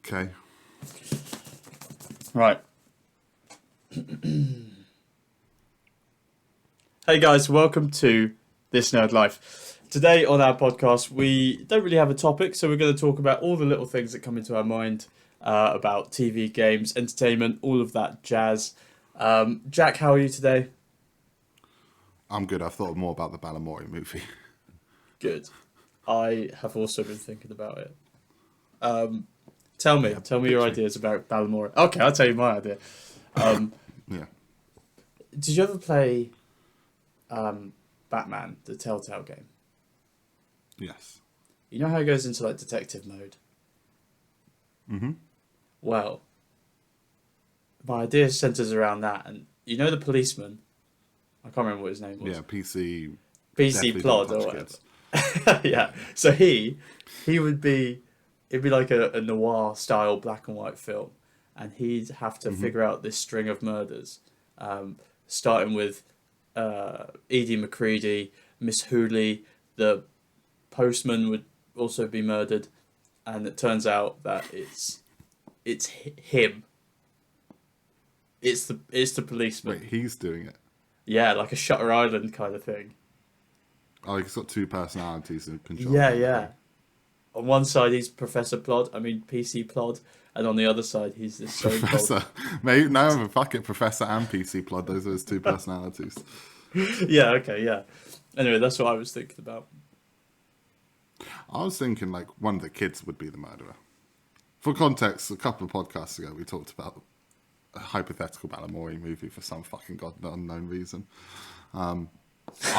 Okay. Right. Hey guys, welcome to This Nerd Life. Today on our podcast, we don't really have a topic, so we're going to talk about all the little things that come into our mind about TV, games, entertainment, all of that jazz. Jack, how are you today? I'm good. I've thought more about the Balamory movie. Good. I have also been thinking about it. Tell me your ideas about Balamory. Okay, I'll tell you my idea. Yeah. Did you ever play Batman, the Telltale game? Yes. You know how it goes into like detective mode? Mm-hmm. Well, my idea centers around that, and you know the policeman. I can't remember what his name was. Yeah, PC Plod or whatever. Yeah. So he would be. It'd be like a noir style black and white film, and he'd have to figure out this string of murders, starting with Edie McCready, Miss Hooley, the postman would also be murdered, and it turns out that it's him. It's the policeman. Wait, he's doing it? Yeah, like a Shutter Island kind of thing. Oh, he's got two personalities in control. Yeah. On one side he's Professor PC Plod, and on the other side he's this Professor. Maybe no, fuck it, Professor and PC Plod. Those are his two personalities. Yeah. Okay. Yeah. Anyway, that's what I was thinking about. I was thinking like one of the kids would be the murderer. For context, a couple of podcasts ago we talked about a hypothetical Balamory movie for some fucking god unknown reason. I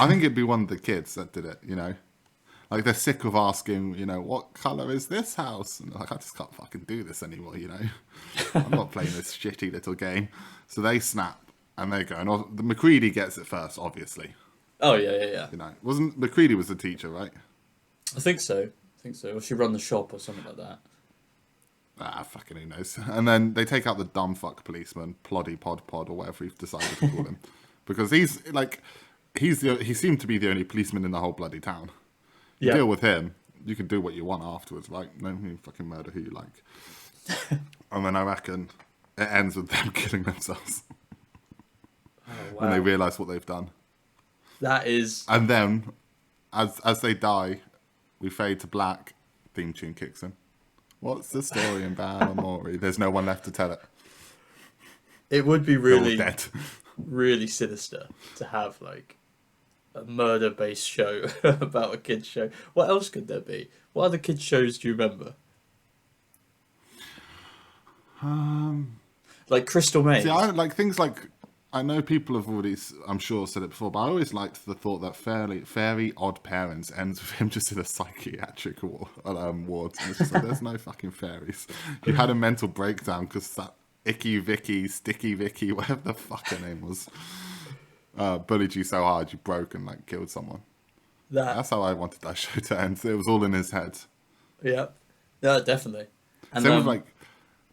think it'd be one of the kids that did it, you know? Like, they're sick of asking, you know, what colour is this house? And they're like, I just can't fucking do this anymore, you know? I'm not playing this shitty little game. So they snap, and they go. And the McCready gets it first, obviously. Oh, yeah. You know, McCready was the teacher, right? I think so. Or she run the shop or something like that. Fucking who knows. And then they take out the dumb fuck policeman, Ploddy Pod, or whatever he's decided to call him. Because he seemed to be the only policeman in the whole bloody town. You deal with him, you can do what you want afterwards, right? No, you fucking murder who you like. And then I reckon it ends with them killing themselves. Oh, wow. When they realise what they've done. That is... And then, as they die, we fade to black, theme tune kicks in. What's the story in Balamory? There's no one left to tell it. It would be really, dead. really sinister to have like a murder-based show about a kids' show. What else could there be? What other kids' shows do you remember? Like Crystal Maze. See, I like things like. I know people have already, I'm sure, said it before, but I always liked the thought that Fairly Odd Parents ends with him just in a psychiatric ward. And it's just like, there's no fucking fairies. You had a mental breakdown because that Icky Vicky, Sticky Vicky, whatever the fuck her name was, bullied you so hard you broke and like killed someone. That's how I wanted that show to end. It was all in his head. Yeah, definitely. And same with like,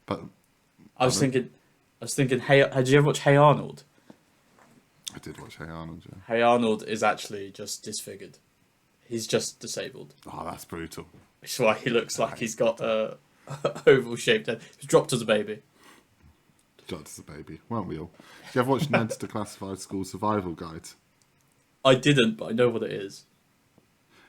but I was thinking, hey, did you ever watch Hey Arnold? I did watch Hey Arnold, yeah. Hey Arnold is actually just disfigured. He's just disabled. Oh, that's brutal. That's why he looks like he's got a oval-shaped head. He was dropped as a baby. Dropped as a baby, weren't we all? Did you ever watch Ned's Declassified School Survival Guide? I didn't, but I know what it is.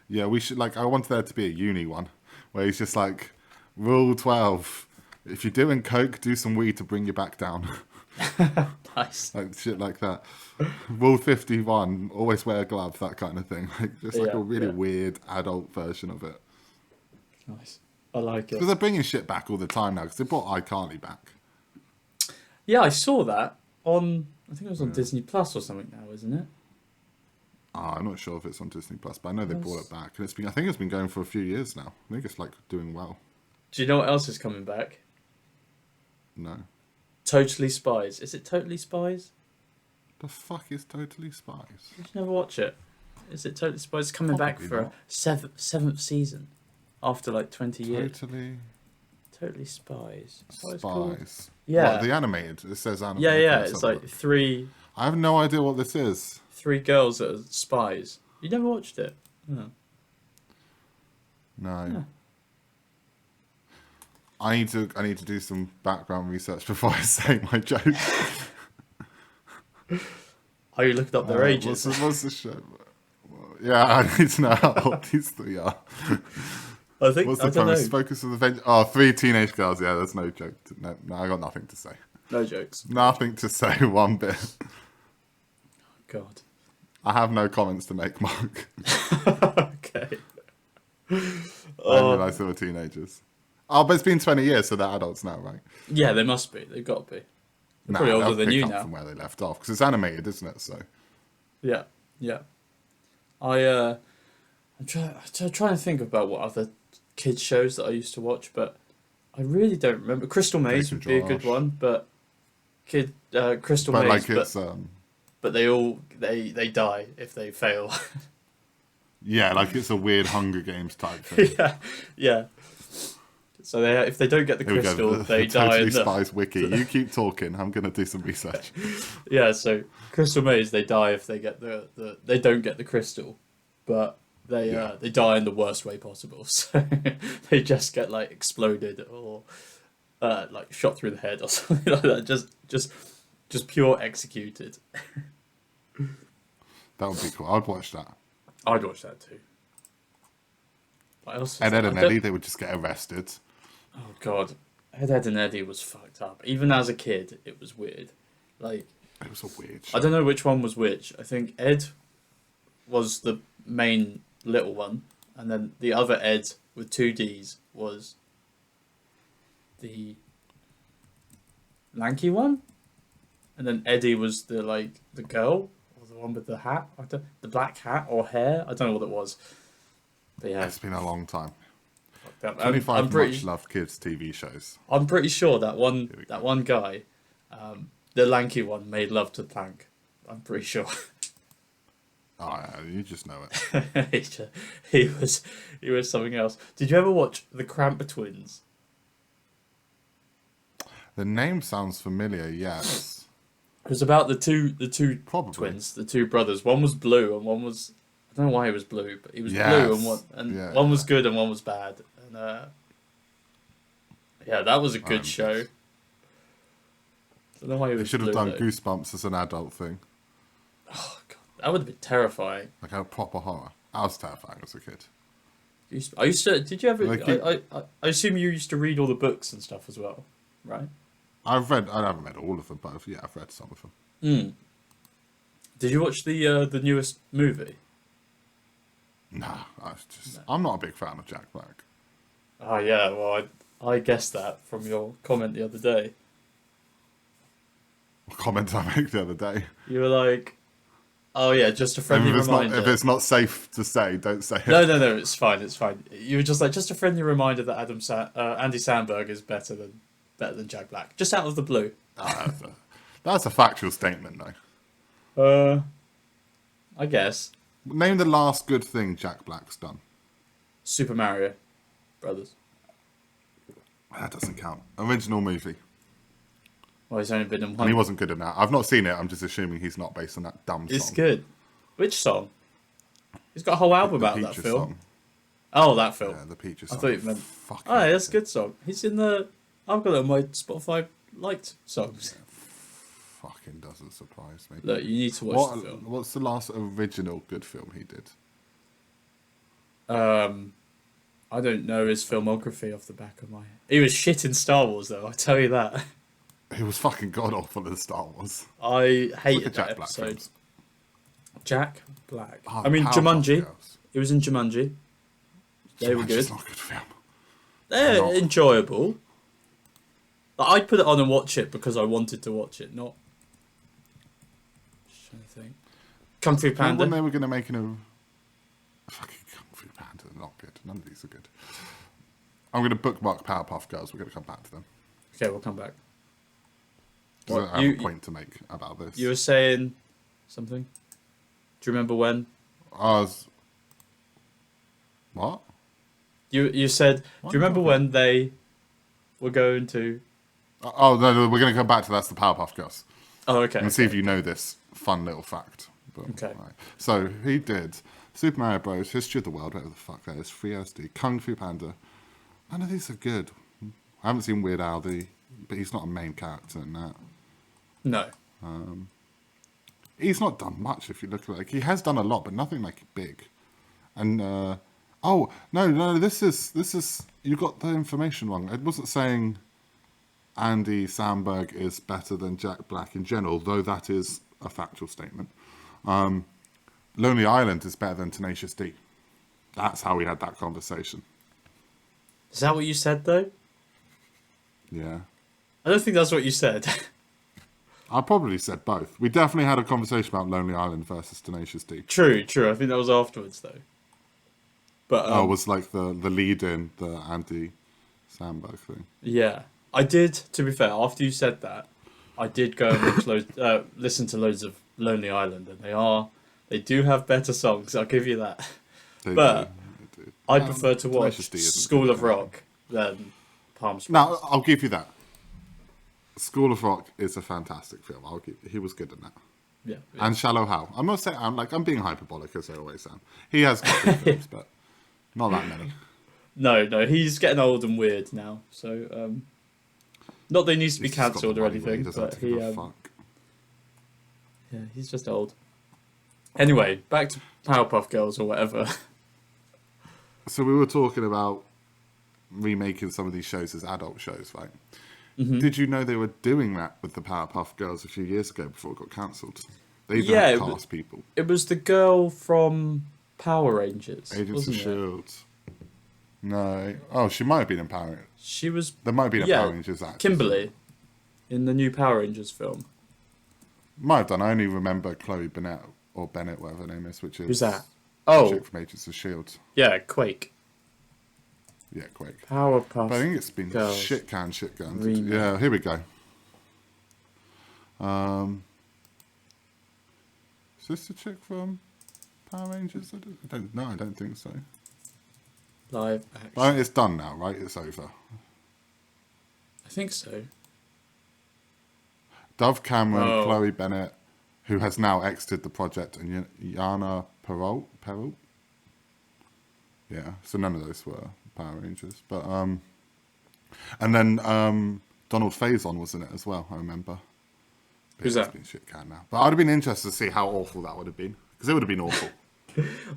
Yeah, we should, like, I wanted there to be a uni one, where he's just like, Rule 12, if you're doing coke, do some weed to bring you back down. Nice. Like shit like that. Rule 51, always wear a glove, that kind of thing. Like just like a really weird adult version of it. Nice. I like it. Because they're bringing shit back all the time now, because they brought iCarly back. Yeah, I saw that on, I think it was on Disney Plus or something now, isn't it? I'm not sure if it's on Disney Plus, but I know they brought it back. And I think it's been going for a few years now. I think it's like doing well. Do you know what else is coming back? No. Totally Spies. Is it Totally Spies? The fuck is Totally Spies? Did you never watch it? Is it Totally Spies? It's coming back for a seventh season after like 20 years. Totally Spies. Spies. Yeah. What, the animated? It says animated. Yeah. It's like three. I have no idea what this is. 3 girls that are spies. You never watched it? No. No. I need to do some background research before I say my joke. Are you looking up their ages? What's the show? Yeah, I need to know how old these three are. I think. What's the I don't premise? know. Focus of the venture. Oh, three teenage girls. Yeah, there's no joke. No, I got nothing to say. No jokes. Nothing to say one bit. God. I have no comments to make, Mark. Okay. I realise they were teenagers. Oh, but it's been 20 years, so they're adults now, right? Yeah, they must be. They've got to be. They're Nah, probably older they'll than pick you up now. from where they left off, because it's animated, isn't it? So Yeah, yeah. I'm trying to think about what other kids shows that I used to watch, but I really don't remember. Crystal Maze Drake would and be a good Josh. one, but Crystal but Maze, like it's but they die if they fail. yeah, like it's a weird Hunger Games type thing. yeah. So if they don't get the Here we go, crystal, the they die. Totally in the, Spies wiki. You keep talking. I'm gonna do some research. Yeah, so Crystal Maze, they die if they get they don't get the crystal, but they die in the worst way possible. So they just get like exploded or like shot through the head or something like that. Just pure executed. That would be cool. I'd watch that. I'd watch that too. What else is Ed, there? Ed and Eddie, they would just get arrested. Oh God, Ed and Eddie was fucked up. Even as a kid, it was weird. Like It was a weird show. I don't know which one was which. I think Ed was the main little one, and then the other Ed with two D's was the lanky one, and then Eddie was the girl or the one with the hat, the black hat or hair. I don't know what it was. But yeah, It's been a long time. I'm 25 pretty. much loved kids TV shows. I'm pretty sure that one guy, the lanky one, made love to Plank. I'm pretty sure. Oh, yeah, you just know it. he was something else. Did you ever watch the Cramp Twins? The name sounds familiar, yes. It was about the two Probably. twins, the two brothers. One was blue and one was, I don't know why he was blue, but he was blue and one was good and one was bad. And yeah, that was a good show. I don't know why he was They should have blue, done though. Goosebumps as an adult thing. Oh God, that would have been terrifying. Like a proper horror. I was terrifying as a kid. I used to. Did you ever? Like I assume you used to read all the books and stuff as well, right? I haven't read all of them, but I've read some of them. Mm. Did you watch the newest movie? Nah, I'm not a big fan of Jack Black. Oh yeah, well I guessed that from your comment the other day. What comment I made the other day. You were like, "Oh yeah, just a friendly reminder." If it's not safe to say, don't say it. No, it's fine, it's fine. You were just like, just a friendly reminder that Andy Samberg is better than Jack Black, just out of the blue. That's a factual statement, though. I guess. Name the last good thing Jack Black's done. Super Mario Brothers. That doesn't count. Original movie. Well, he's only been in And one. he wasn't good in that. I've not seen it. I'm just assuming he's not based on that dumb song. It's good. Which song? He's got a whole album about that Peaches film. song. Oh, that film. Yeah, the Peaches I song. thought you meant. Fucking Oh, yeah, that's a good song. He's in the. I've got it on my Spotify liked songs. Fucking doesn't surprise me. Look, you need to watch the film. What's the last original good film he did? I don't know his filmography off the back of my head. He was shit in Star Wars, though. I tell you that. He was fucking god awful in Star Wars. I hated Look at that Jack Black episode. films. Jack Black. Oh, I mean, Powerpuff Jumanji. Girls. He was in Jumanji. They were good. Jumanji's not a good film. They're not. enjoyable. Like, I'd put it on and watch it because I wanted to watch it, not. Just trying to think. Kung Fu Panda. When they were going to make a fucking Kung Fu Panda, they're not good. None of these are good. I'm going to bookmark Powerpuff Girls. We're going to come back to them. Okay, we'll come back. 'Cause What, I have a point to make about this. You were saying something? Do you remember when? What? You said, What? do you remember when they were going to... Oh, no, we're going to come back to that's the Powerpuff Girls. Oh, okay. And see if you know this fun little fact. But, Okay. Right. So he did Super Mario Bros., History of the World, whatever the fuck that is, FreeSD, Kung Fu Panda. None of these are good. I haven't seen Weird Al, but he's not a main character in that. No. He's not done much if you look at it. Like, he has done a lot, but nothing like big. And oh no, this is you got the information wrong. It wasn't saying Andy Samberg is better than Jack Black in general, though that is a factual statement. Lonely Island is better than Tenacious D. That's how we had that conversation. Is that what you said though? Yeah. I don't think that's what you said. I probably said both. We definitely had a conversation about Lonely Island versus Tenacious D. True. I think that was afterwards though. But it was like the lead in the Andy Samberg thing. Yeah, I did. To be fair, after you said that, I did go and listen to loads of Lonely Island, and they do have better songs. I'll give you that. They do. I prefer to watch School of Rock than Palm Springs. Now, I'll give you that. School of Rock is a fantastic film. He was good in that. Yeah. And Shallow Hal. I'm not saying I'm being hyperbolic as I always am. He has got good films, but not that many. No, he's getting old and weird now. So, not that he needs to be cancelled or anything, but he. Yeah, he's just old. Anyway, back to Powerpuff Girls or whatever. So we were talking about remaking some of these shows as adult shows, right? Mm-hmm. Did you know they were doing that with the Powerpuff Girls a few years ago before it got cancelled? They even had cast people. It was the girl from Power Rangers. Agents of S.H.I.E.L.D. No. Oh, she might have been in Power Rangers. She was... There might have been a Power Rangers actress. Kimberly, in the new Power Rangers film. Might have done. I only remember Chloe Bennett, or Bennett, whatever her name is, which is... Who's that? Oh. Chick from Agents of S.H.I.E.L.D. Yeah, Quake. Yeah, Quake. Powerpuff But I think it's been Girls. shit can. Remake. Yeah, here we go. Is this the chick from Power Rangers? I don't think so. Live action. Well, it's done now, right? It's over. I think so. Dove Cameron, Chloe Bennett, who has now exited the project, and Yana Perrault. Yeah, so none of those were Power Rangers, but and then Donald Faison was in it as well. I remember. Who's that? It's been shit can now, but I'd have been interested to see how awful that would have been, because it would have been awful.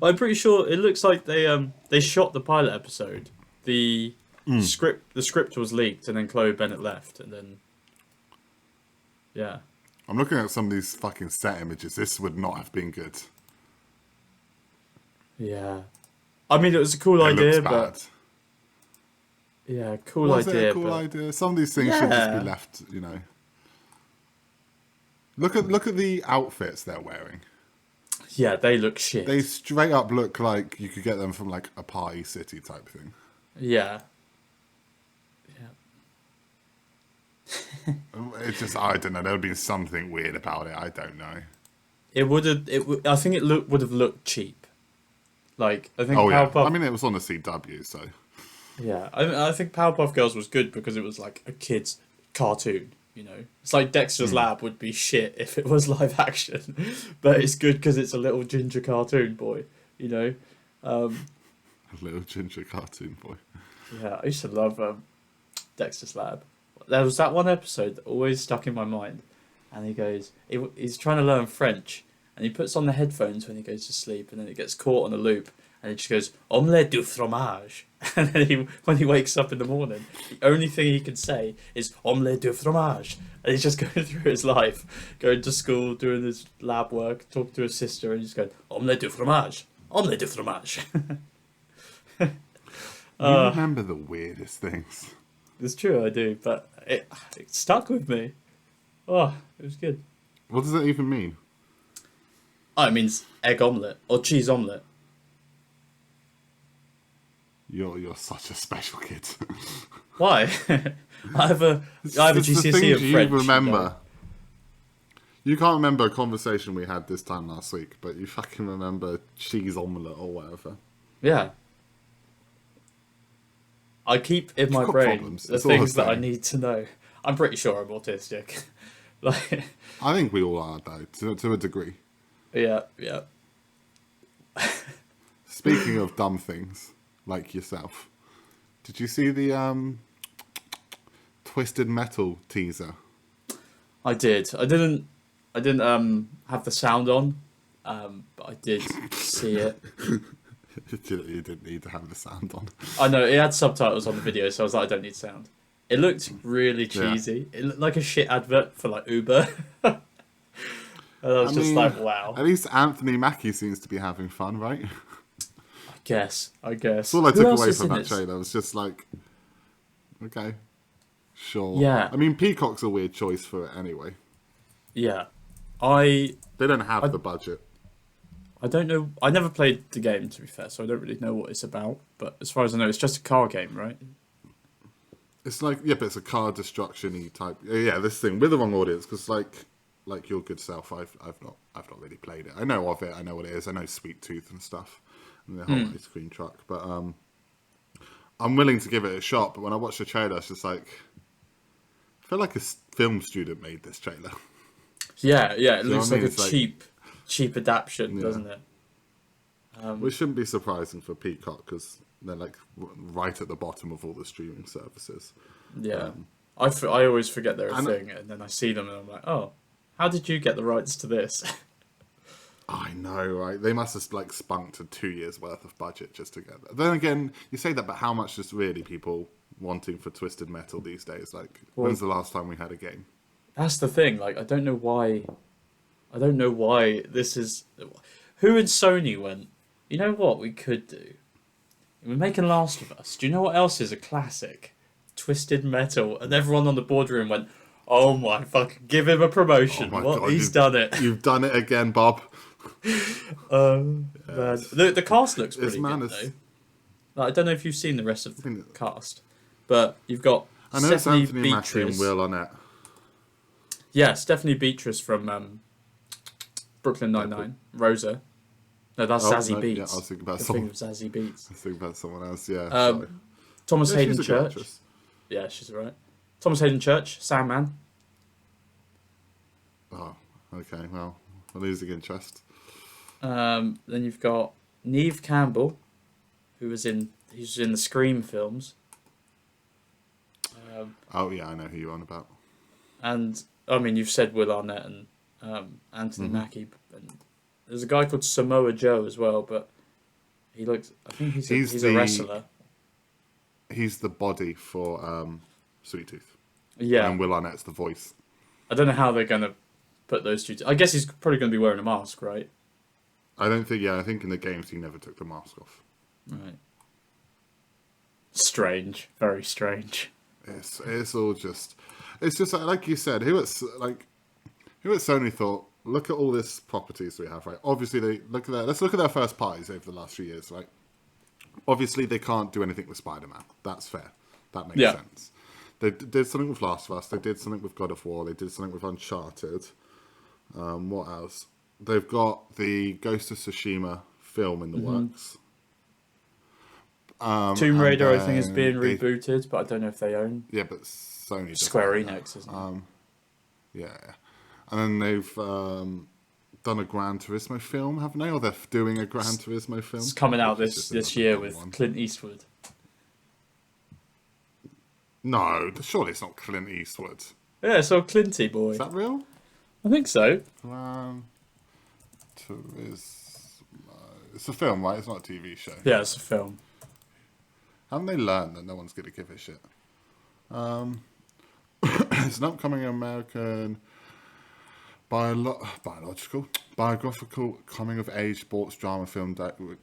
I'm pretty sure it looks like they shot the pilot episode. The script was leaked, and then Chloe Bennett left, and then yeah. I'm looking at some of these fucking set images. This would not have been good. Yeah, I mean it was a cool idea, but yeah, cool was idea. It a cool idea? Some of these things should just be left. You know. Look at the outfits they're wearing. Yeah, they look shit. They straight up look like you could get them from like a Party City type thing. Yeah. It's just, I don't know. There would be something weird about it. I don't know. It would have. I think it would have looked cheap. Like I think. I mean, it was on the CW, so. Yeah, I think Powerpuff Girls was good because it was like a kid's cartoon. You know, it's like Dexter's Lab would be shit if it was live action, but it's good because it's a little ginger cartoon boy. You know. A little ginger cartoon boy. Yeah, I used to love Dexter's Lab. There was that one episode that always stuck in my mind, and he goes, he's trying to learn French, and he puts on the headphones when he goes to sleep, and then it gets caught on a loop, and he just goes, omelette du fromage, and then when he wakes up in the morning, the only thing he can say is omelette du fromage, and he's just going through his life, going to school, doing his lab work, talking to his sister, and he's going, omelette du fromage, omelette du fromage. You remember the weirdest things. It's true, I do, but it stuck with me. Oh, it was good. What does that even mean? Oh, it means egg omelette or cheese omelette. You're such a special kid. Why? I have a GCSE of French. You remember. You can't remember a conversation we had this time last week, but you fucking remember cheese omelette or whatever. Yeah. I keep in my brain the things that I need to know. I'm pretty sure I'm autistic. I think we all are, though, to a degree. Yeah. Speaking of dumb things, like yourself, did you see the Twisted Metal teaser? I did. I didn't have the sound on, but I did see it. You didn't need to have the sound on. I know it had subtitles on the video, so I was like, I don't need sound. It looked really cheesy. Yeah. It looked like a shit advert for like Uber. And I was like, wow. At least Anthony Mackie seems to be having fun, right? I guess. That's all I took away from that trailer. I was just like, okay, sure. Yeah. I mean, Peacock's a weird choice for it anyway. Yeah. They don't have the budget. I don't know. I never played the game, to be fair, so I don't really know what it's about. But as far as I know, it's just a car game, right? It's like, yeah, but it's a car destruction-y type. Yeah, this thing with the wrong audience, because like your good self, I've not really played it. I know of it. I know what it is. I know Sweet Tooth and stuff, and the whole ice cream truck. But I'm willing to give it a shot. But when I watched the trailer, it's just like, I feel like a film student made this trailer. Yeah. It looks like a cheap adaptation, doesn't it? Which shouldn't be surprising for Peacock because they're like right at the bottom of all the streaming services. Yeah, I always forget they're a thing, and then I see them and I'm like, oh, how did you get the rights to this? I know, right? They must have like spunked a 2 years worth of budget just to get that. Then again, you say that, but how much is really people wanting for Twisted Metal these days? Like, when's the last time we had a game? That's the thing. Like, I don't know why this is. Who in Sony went, you know what we could do? We're making Last of Us. Do you know what else is a classic? Twisted Metal. And everyone on the boardroom went, oh my fuck, give him a promotion. Oh what? God, he's done it. You've done it again, Bob. Man. The cast looks pretty good, though. Like, I don't know if you've seen the rest of the cast, but you've got I know Stephanie it's Anthony Mackie and Will Arnett. Yeah, Stephanie Beatrice from Brooklyn Nine-Nine. Rosa. No, that's Zazie Beetz. Yeah, I was thinking about Zazie Beetz. I was thinking about someone else, yeah. Thomas Hayden Church. Yeah, she's alright. Thomas Hayden Church, Sandman. Oh, okay, well, we're losing interest. Then you've got Neve Campbell, he's in the Scream films. Oh yeah, I know who you're on about. And I mean, you've said Will Arnett and Anthony Mackie, and there's a guy called Samoa Joe as well, but he looks. I think he's a wrestler. He's the body for Sweet Tooth. Yeah, and Will Arnett's the voice. I don't know how they're gonna put those two. I guess he's probably gonna be wearing a mask, right? I don't think. Yeah, I think in the games he never took the mask off. Right. Strange, very strange. It's all just. It's just like you said. Who at Sony thought? Look at all this properties we have, right? Obviously, let's look at their first parties over the last few years, right? Obviously, they can't do anything with Spider-Man. That's fair. That makes sense. They did something with Last of Us. They did something with God of War. They did something with Uncharted. What else? They've got the Ghost of Tsushima film in the works. Tomb Raider, I think, is being rebooted, but I don't know if they own. Yeah, but Sony. Square Enix, isn't it? Yeah. And then they've done a Gran Turismo film, haven't they? Or they're doing a Gran Turismo film. It's coming out this year with Clint Eastwood. No, surely it's not Clint Eastwood. Yeah, it's all Clinty boy. Is that real? I think so. Gran Turismo. It's a film, right? It's not a TV show. Yeah, it's a film. Haven't they learned that no one's going to give a shit? It's an upcoming American biographical coming-of-age sports drama film directed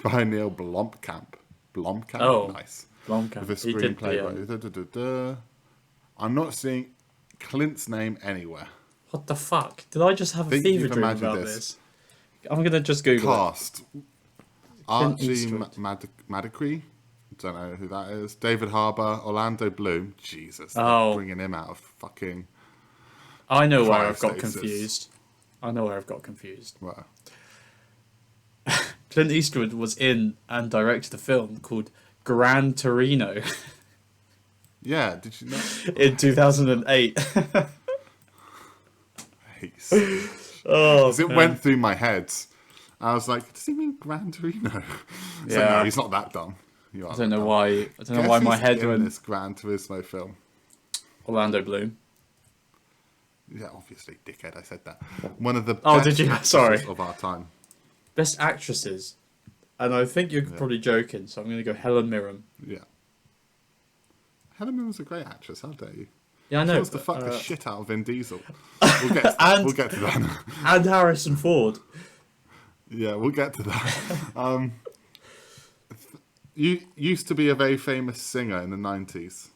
by Neil Blomkamp. Blomkamp? Oh, nice. Blomkamp. With a screenplay. I'm not seeing Clint's name anywhere. What the fuck? Did I just have a fever dream about this? I'm going to just Google Cast. Archie Madacree. Don't know who that is. David Harbour. Orlando Bloom. Jesus. Bringing him out of fucking... I know where I've got confused. Wow. Clint Eastwood was in and directed a film called Gran Turismo. Yeah, did you know? In 2008. It went through my head. I was like, does he mean Gran Turismo? Yeah. No, he's not that dumb. You are I don't know dumb. why. I don't know Guess why my who's head in went this Gran Turismo film. Orlando Bloom. Yeah, obviously, dickhead. I said that. One of the Oh, best did you? actresses Sorry. of our time. Best actresses, and I think you're probably joking, so I'm going to go Helen Mirren. Yeah. Helen Mirren's a great actress. How dare you? Yeah, I She know. wants to fuck the shit out of Vin Diesel. We'll get to that. We'll get to that. And Harrison Ford. Yeah, we'll get to that. You used to be a very famous singer in the 90s.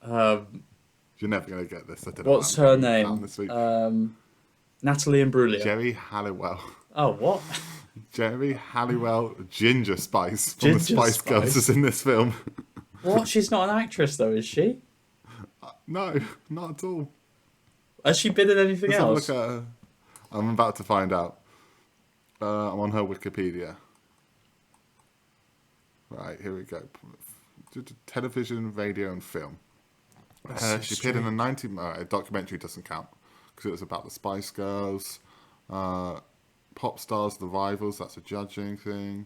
You're never going to get this. I don't know What's her name? Natalie Imbruglia. Jerry Halliwell. Oh, what? Jerry Halliwell, Ginger Spice from Ginger the Spice Girls is in this film. What? She's not an actress, though, is she? No, not at all. Has she been in anything Let's else? have a look at her. I'm about to find out. I'm on her Wikipedia. Right, here we go. Television, radio, and film. She appeared in a documentary, doesn't count, because it was about the Spice Girls. Pop Stars, The Rivals, that's a judging thing.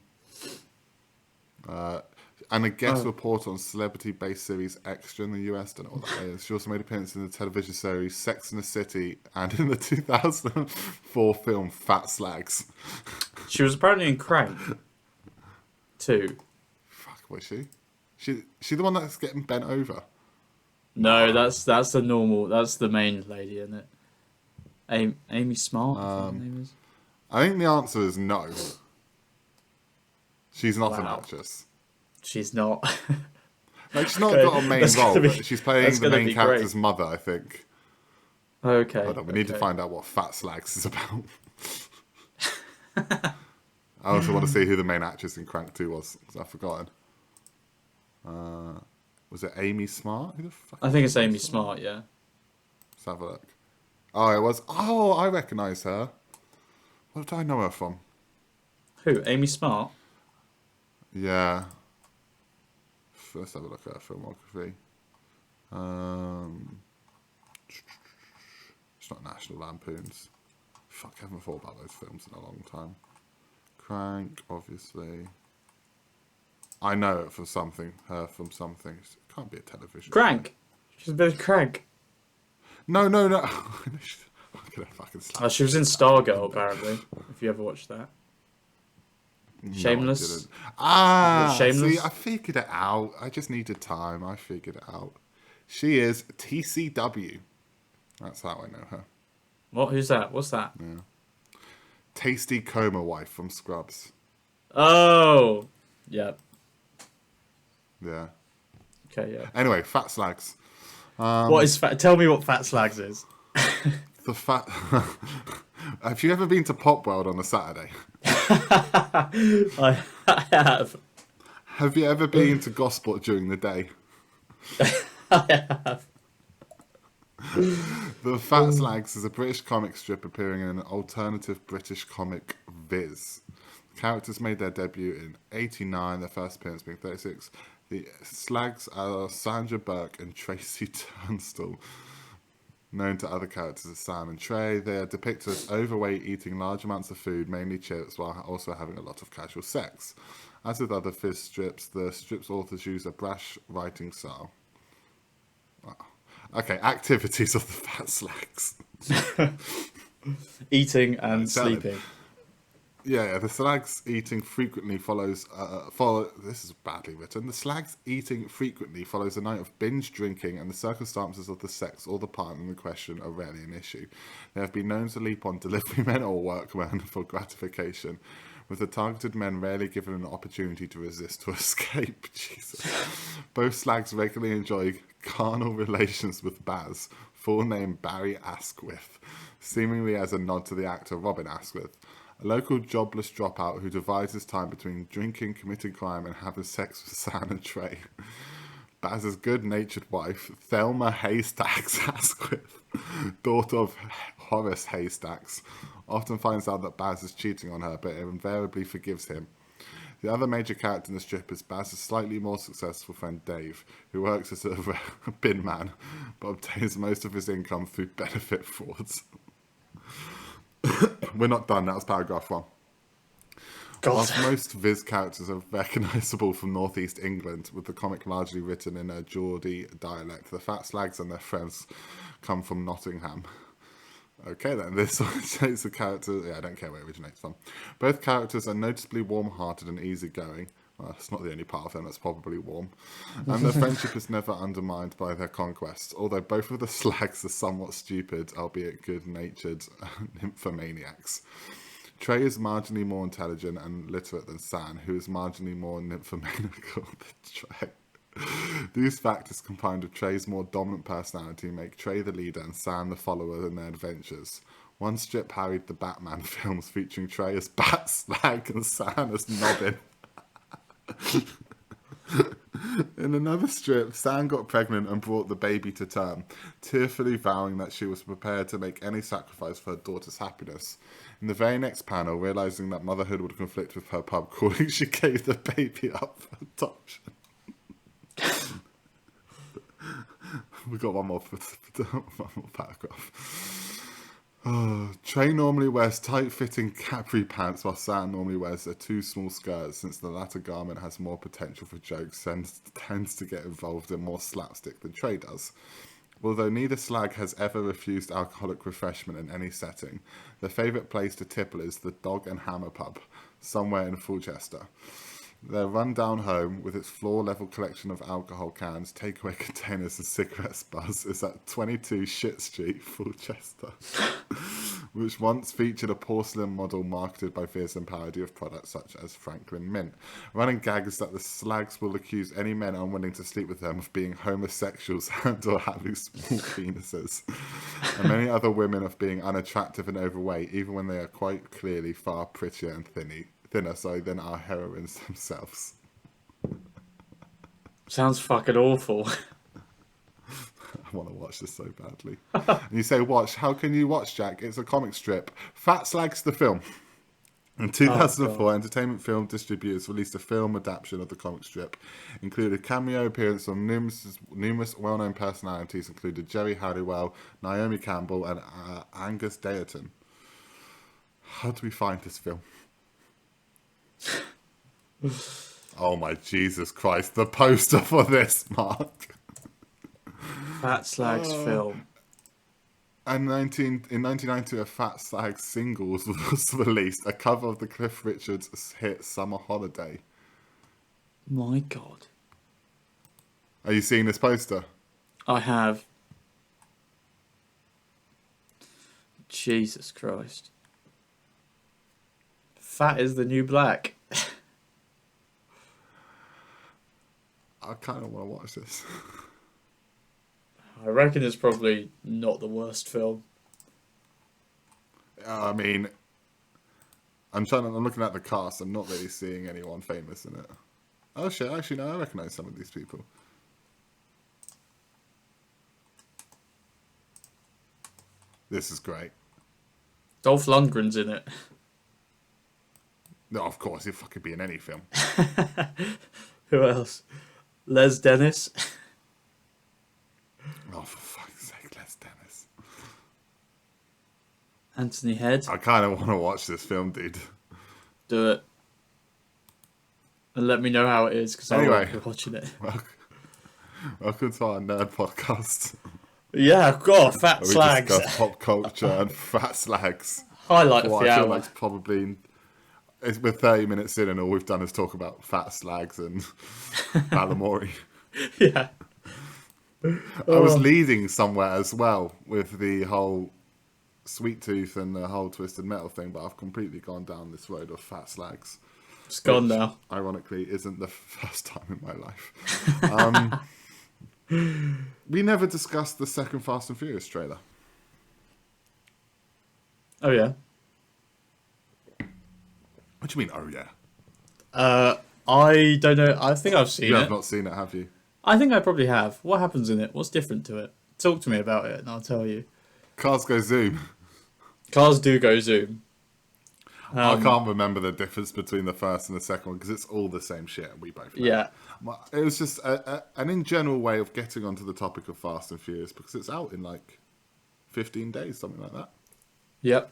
And a guest reporter on celebrity-based series Extra in the US. Don't know what that is. She also made appearances in the television series Sex and the City and in the 2004 film Fat Slags. She was apparently in Crank, too. Fuck, was she? She the one that's getting bent over? No, that's the normal. That's the main lady, isn't it? Amy Smart, I think her name is. I think the answer is no. She's not an Wow. actress. She's not. Like, she's not got a main role, but she's playing the main character's great. mother, I think. Okay. Hold on, we need to find out what Fat Slags is about. I also want to see who the main actress in Crank 2 was, because I've forgotten. Was it Amy Smart? Who the fuck I think it's Amy Smart, yeah. Let's have a look. Oh, it was. Oh, I recognise her. What did I know her from? Who? Amy Smart? Yeah. Let's have a look at her filmography. It's not National Lampoons. Fuck, I haven't thought about those films in a long time. Crank, obviously. I know it from something. Her from something. It can't be a television. Crank. She's been Crank. No. I'm gonna fucking slap. Oh, she was in Stargirl, apparently. If you ever watched that. Shameless. Shameless. See, I figured it out. I just needed time. I figured it out. She is TCW. That's how I know her. What? Who's that? What's that? Yeah. Tasty Coma wife from Scrubs. Oh. Yeah. Yeah. Okay, yeah. Anyway, Fat Slags. What is fat? Tell me what Fat Slags is. The fat. Have you ever been to Pop World on a Saturday? I have. Have you ever been to Gosport during the day? I have. The Fat Slags is a British comic strip appearing in an alternative British comic Viz. The characters made their debut in '89, their first appearance being '36. The Slags are Sandra Burke and Tracy Turnstall, known to other characters as Sam and Trey. They are depicted as overweight, eating large amounts of food, mainly chips, while also having a lot of casual sex. As with other Fizz strips, the strip's authors use a brash writing style. Wow. Okay, activities of the Fat Slags. Eating and sleeping. Yeah, the Slags eating frequently follows... this is badly written. The Slags eating frequently follows a night of binge drinking, and the circumstances of the sex or the partner in question are rarely an issue. They have been known to leap on delivery men or workmen for gratification, with the targeted men rarely given an opportunity to resist or escape. Jesus. Both Slags regularly enjoy carnal relations with Baz, full name Barry Asquith, seemingly as a nod to the actor Robin Asquith, a local jobless dropout who divides his time between drinking, committing crime, and having sex with Sam and Trey. Baz's good-natured wife, Thelma Haystacks Asquith, daughter of Horace Haystacks, often finds out that Baz is cheating on her, but invariably forgives him. The other major character in the strip is Baz's slightly more successful friend Dave, who works as a bin man, but obtains most of his income through benefit frauds. We're not done, that was paragraph 1. God. Whilst most Viz characters are recognisable from northeast England, with the comic largely written in a Geordie dialect, the Fat Slags and their friends come from Nottingham. Okay then, this originates the character... Yeah, I don't care where it originates from. Both characters are noticeably warm-hearted and easygoing. Well, that's not the only part of them that's probably warm. And their friendship is never undermined by their conquests, although both of the Slags are somewhat stupid, albeit good-natured nymphomaniacs. Trey is marginally more intelligent and literate than San, who is marginally more nymphomaniacal than Trey. These factors combined with Trey's more dominant personality make Trey the leader and San the follower in their adventures. One strip parried the Batman films featuring Trey as Bat Slag and San as Nobbin. In another strip, San got pregnant and brought the baby to term, tearfully vowing that she was prepared to make any sacrifice for her daughter's happiness. In the very next panel, realising that motherhood would conflict with her pub crawling, she gave the baby up for adoption. We've got one more paragraph. Trey normally wears tight-fitting capri pants, while San normally wears a too small skirt, since the latter garment has more potential for jokes and tends to get involved in more slapstick than Trey does. Although neither slag has ever refused alcoholic refreshment in any setting, their favourite place to tipple is the Dog and Hammer pub, somewhere in Fulchester. Their run-down home, with its floor-level collection of alcohol cans, takeaway containers and cigarette buzz, is at 22 Shit Street, Fulchester, which once featured a porcelain model marketed by Viz and parody of products such as Franklin Mint. Running gag is that the Slags will accuse any men unwilling to sleep with them of being homosexuals and or having small penises, and many other women of being unattractive and overweight, even when they are quite clearly far prettier and thinner than our heroines themselves. Sounds fucking awful. I want to watch this so badly. And you say watch, how can you watch, Jack? It's a comic strip. Fat Slags the film. In 2004, Entertainment Film Distributors released a film adaptation of the comic strip, included cameo appearance from numerous well-known personalities, including Jerry Halliwell, Naomi Campbell, and Angus Deaton. How do we find this film? Oh my Jesus Christ, the poster for this, Mark. Fat Slags film. And in 1990, a Fat Slags singles was released, a cover of the Cliff Richards hit Summer Holiday. My God. Are you seeing this poster? I have. Jesus Christ. Fat is the new black. I kind of want to watch this. I reckon it's probably not the worst film. I mean, I'm looking at the cast. I'm not really seeing anyone famous in it. Oh shit! Actually, no, I recognise some of these people. This is great. Dolph Lundgren's in it. No, of course, he'd fucking be in any film. Who else? Les Dennis. Oh, for fuck's sake, Les Dennis. Anthony Head. I kind of want to watch this film, dude. Do it. And let me know how it is, because Anyway, I'll be watching it. Welcome to our nerd podcast. Yeah, God, Fat Where we Slags. discuss pop culture and Fat Slags. Highlight of What the I feel hour. like's probably... We're 30 minutes in and all we've done is talk about Fat Slags and Balamori. Yeah. I was leading somewhere as well with the whole Sweet Tooth and the whole Twisted Metal thing, but I've completely gone down this road of Fat Slags. It's gone now. Ironically, isn't the first time in my life. We never discussed the second Fast and Furious trailer. Oh, yeah. What do you mean, oh yeah? I don't know. I think I've seen You it. have not seen it, have you? I think I probably have. What happens in it? What's different to it? Talk to me about it and I'll tell you. Cars go zoom. Cars do go zoom. I can't remember the difference between the first and the second one because it's all the same shit. We both know. Yeah. It was just an in general way of getting onto the topic of Fast and Furious because it's out in like 15 days, something like that. Yep.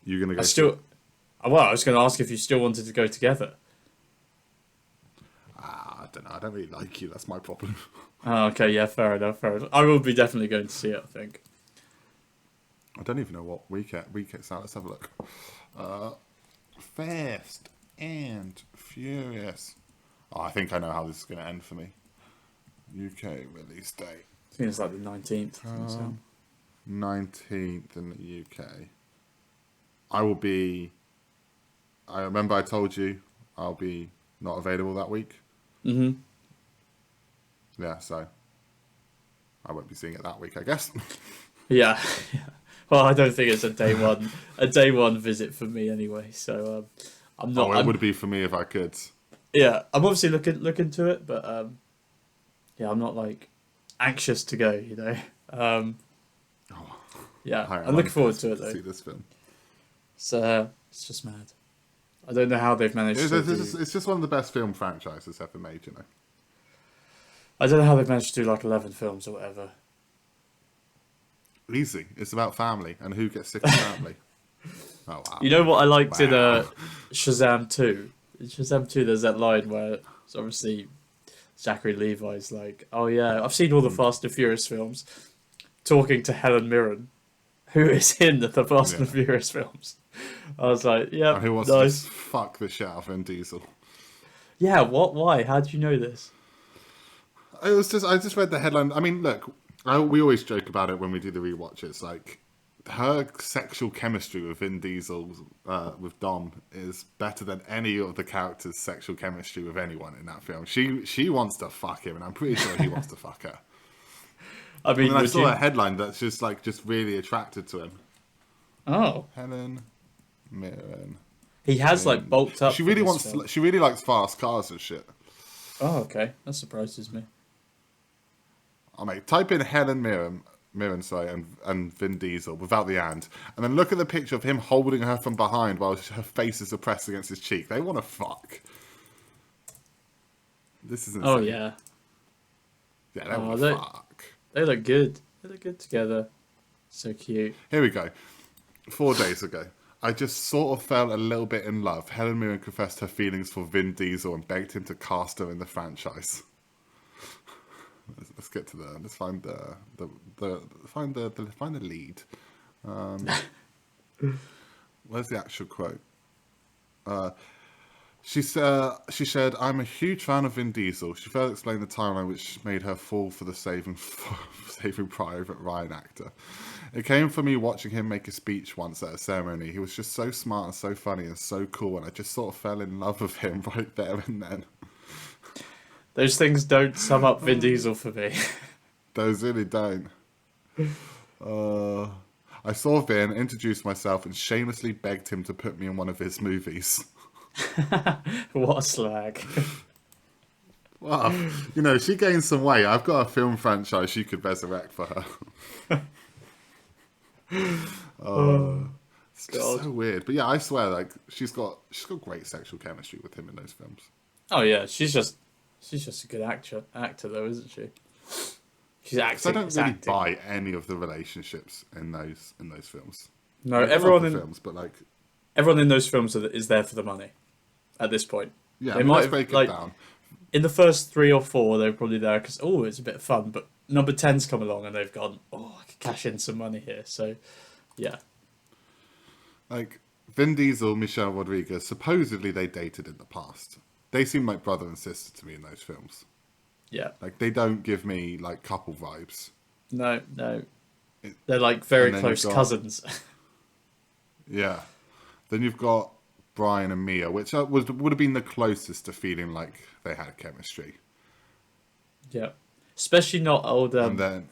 You're gonna go. Well, I was going to ask if you still wanted to go together. I don't know. I don't really like you. That's my problem. Oh, okay, yeah, fair enough, fair enough. I will be definitely going to see it, I think. I don't even know what week it's out. Let's have a look. Fast and Furious. Oh, I think I know how this is going to end for me. UK release date. I think it's like the 19th. 19th in the UK. I remember I told you I'll be not available that week. Mm-hmm. Yeah, so I won't be seeing it that week, I guess. Yeah. Well, I don't think it's a day one visit for me anyway. So I'm not. It would be for me if I could. Yeah, I'm obviously looking to it, but yeah, I'm not like anxious to go. You know. Yeah, I'm looking forward to it though. See this film. So it's just mad. I don't know how they've managed It's just one of the best film franchises ever made, you know. I don't know how they've managed to do like 11 films or whatever. Easy. It's about family and who gets sick of family. Oh, wow. You know what I liked in Shazam 2? In Shazam 2, there's that line where it's obviously Zachary Levi's like, oh yeah, I've seen all the Fast and Furious films, talking to Helen Mirren, who is in the Fast and Furious films. I was like, yeah, and who wants nice. to just fuck the shit out of Vin Diesel. Yeah, what? Why? How did you know this? I just read the headline. I mean, look, we always joke about it when we do the rewatches. Like, her sexual chemistry with Vin Diesel, with Dom, is better than any of the characters' sexual chemistry with anyone in that film. She wants to fuck him, and I'm pretty sure he wants to fuck her. I mean, I saw a headline that's just really attracted to him. Oh, Helen Mirren. He has like bulked up. She really She really likes fast cars and shit. Oh, okay, that surprises me. Oh mate, type in Helen Mirren, and Vin Diesel without the and then look at the picture of him holding her from behind while her face is pressed against his cheek. They want to fuck. This is insane. Oh yeah. Yeah, they want to fuck. They look good. They look good together. So cute. Here we go. 4 days ago, I just sort of fell a little bit in love. Helen Mirren confessed her feelings for Vin Diesel and begged him to cast her in the franchise. Let's get to let's find the lead. Where's the actual quote? She said, "I'm a huge fan of Vin Diesel." She further explained the timeline which made her fall for the Saving Private Ryan actor. "It came from me watching him make a speech once at a ceremony. He was just so smart and so funny and so cool, and I just sort of fell in love with him right there and then." Those things don't sum up Vin Diesel for me. Those really don't. I saw Vin, introduced myself, and shamelessly begged him to put me in one of his movies. What a slag. Well, you know, she gained some weight. I've got a film franchise she could resurrect for her. It's just so weird. But yeah, I swear, like, she's got great sexual chemistry with him in those films. Oh yeah, she's just a good actor though, isn't she? She's acting. I don't really buy any of the relationships in those films. No, everyone in films, but like everyone in those films is there for the money. At this point, yeah, let's break it down. In the first 3 or 4, they were probably there because it's a bit of fun. But number 10's come along and they've gone, I could cash in some money here. So, yeah. Like Vin Diesel, Michelle Rodriguez, supposedly they dated in the past. They seem like brother and sister to me in those films. Yeah. Like, they don't give me, like, couple vibes. No. They're, like, very close cousins. Yeah. Then you've got Brian and Mia, which would have been the closest to feeling like they had chemistry. Yeah. Especially not old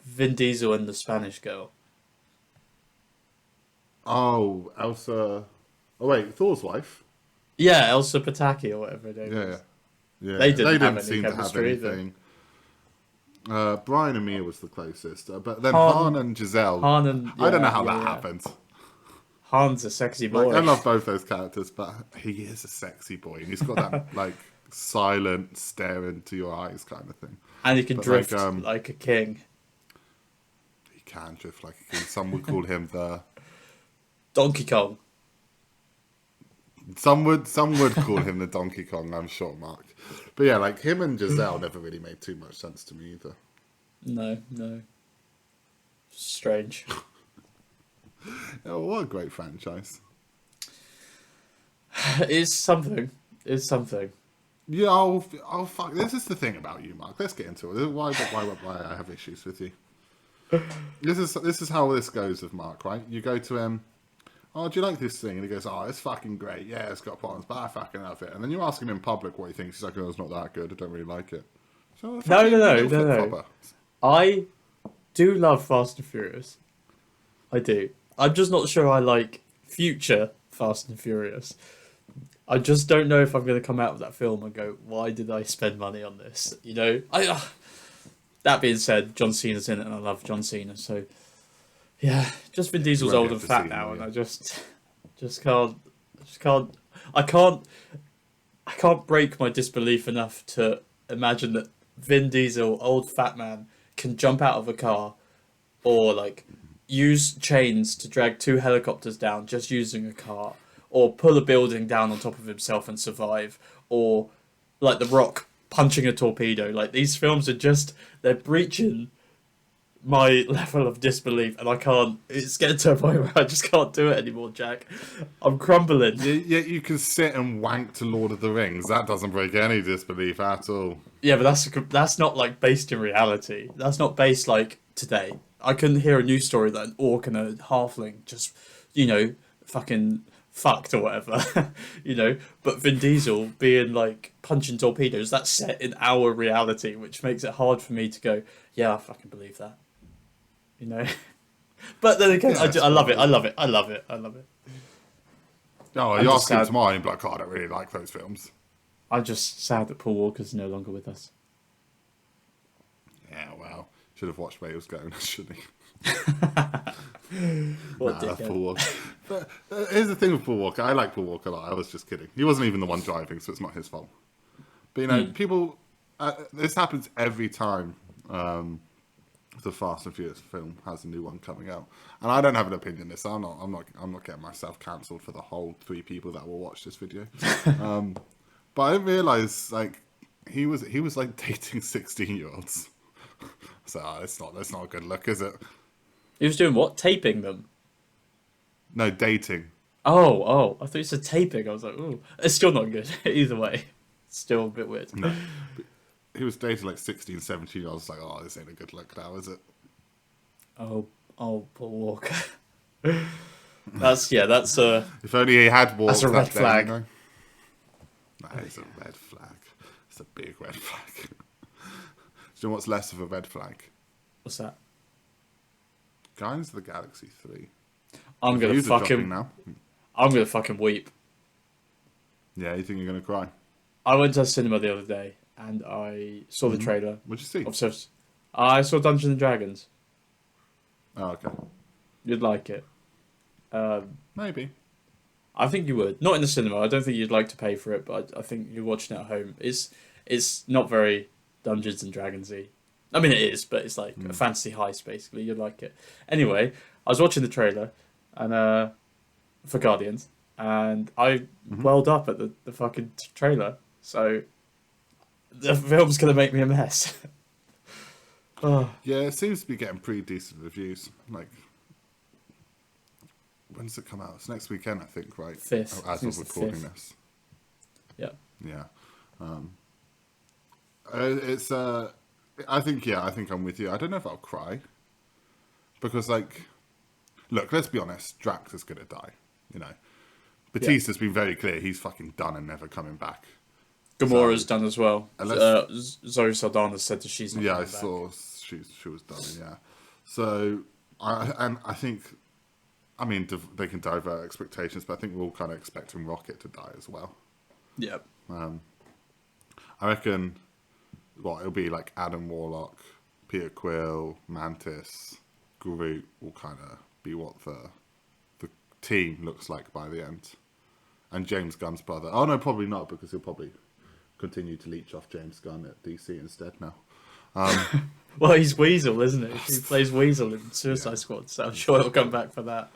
Vin Diesel and the Spanish girl. Oh, Elsa... Oh, wait, Thor's wife? Yeah, Elsa Pataki or whatever her name is. Yeah. They didn't seem to have anything. Brian and Mia was the closest. But then Han and Giselle... I don't know how that happened. Han's a sexy boy. Like, I love both those characters, but he is a sexy boy. And he's got that, like, silent stare into your eyes kind of thing. And he can drift like a king. He can drift like a king. Some would call him the... Donkey Kong. Some would call him the Donkey Kong, I'm sure, Mark. But yeah, like him and Giselle never really made too much sense to me either. No. Strange. Oh, what a great franchise. It's something. Yeah, oh fuck. This is the thing about you, Mark. Let's get into it. Why I have issues with you. This is how this goes with Mark, right? You go to him, oh, do you like this thing? And he goes, oh, it's fucking great. Yeah, it's got problems, but I fucking love it. And then you ask him in public what he thinks. He's like, oh, it's not that good. I don't really like it. So, No. I do love Fast and Furious. I do. I'm just not sure I like future Fast and Furious. I just don't know if I'm going to come out of that film and go, why did I spend money on this? You know, that being said, John Cena's in it and I love John Cena. So, yeah, just Vin Diesel's old and fat now. And I just can't, I can't break my disbelief enough to imagine that Vin Diesel, old fat man, can jump out of a car or like use chains to drag 2 helicopters down just using a car, or pull a building down on top of himself and survive, or like The Rock punching a torpedo. Like, these films are just, they're breaching my level of disbelief, and I can't, it's getting to a point where I just can't do it anymore, Jack. I'm crumbling. Yeah, you can sit and wank to Lord of the Rings. That doesn't break any disbelief at all. Yeah, but that's not like based in reality. That's not based like today. I couldn't hear a news story that an orc and a halfling just, you know, fucking fucked or whatever, you know. But Vin Diesel being like punching torpedoes, that's set in our reality, which makes it hard for me to go, yeah, I fucking believe that, you know. But then again, yeah, I love it. Oh, you ask him tomorrow and be like, oh, I don't really like those films. I'm just sad that Paul Walker's no longer with us. Yeah, well, should have watched where he was going, shouldn't he? Paul Walker. But here's the thing with Paul Walker. I like Paul Walker a lot. I was just kidding. He wasn't even the one driving, so it's not his fault. But you know, people. This happens every time the Fast and Furious film has a new one coming out, and I don't have an opinion on this. I'm not getting myself cancelled for the whole 3 people that will watch this video. But I didn't realise like he was like dating 16-year-olds. So that's not a good look, is it? He was doing what? Taping them? No, dating. Oh, I thought you said taping. I was like, ooh. It's still not good. Either way. It's still a bit weird. No. He was dating like 16, 17. I was like, oh, this ain't a good look now, is it? Oh, Paul Walker. That's if only he had walked. That's a red flag. Day, you know? That is a red flag. It's a big red flag. Do you know what's less of a red flag? What's that? Guardians of the Galaxy 3. I'm gonna fucking weep. Yeah, you think you're gonna cry? I went to the cinema the other day and I saw the trailer. What'd you see? I saw Dungeons and Dragons. Oh, okay. You'd like it. Maybe. I think you would. Not in the cinema. I don't think you'd like to pay for it, but I think you're watching it at home. It's not very Dungeons and Dragons-y. I mean, it is, but it's like a fantasy heist, basically. You'd like it. Anyway, I was watching the trailer and for Guardians, and I welled up at the fucking trailer. So the film's going to make me a mess. Oh. Yeah, it seems to be getting pretty decent reviews. Like, when does it come out? It's next weekend, I think, right? 5th. As of recording this. Yeah. Yeah. It's I think I'm with you. I don't know if I'll cry. Because, like, look, let's be honest, Drax is going to die, you know. Batista's been very clear, he's fucking done and never coming back. Gamora's done as well. Zoe Saldana said that she's not coming back. I saw she was done, yeah. So, I think, I mean, they can divert expectations, but I think we're all kind of expecting Rocket to die as well. Yeah. I reckon, it'll be like Adam Warlock, Peter Quill, Mantis, Groot will kind of be what the team looks like by the end. And James Gunn's brother. Oh, no, probably not, because he'll probably continue to leech off James Gunn at DC instead now. Well, he's Weasel, isn't he? He plays Weasel in Suicide Squad, so I'm sure he'll come back for that.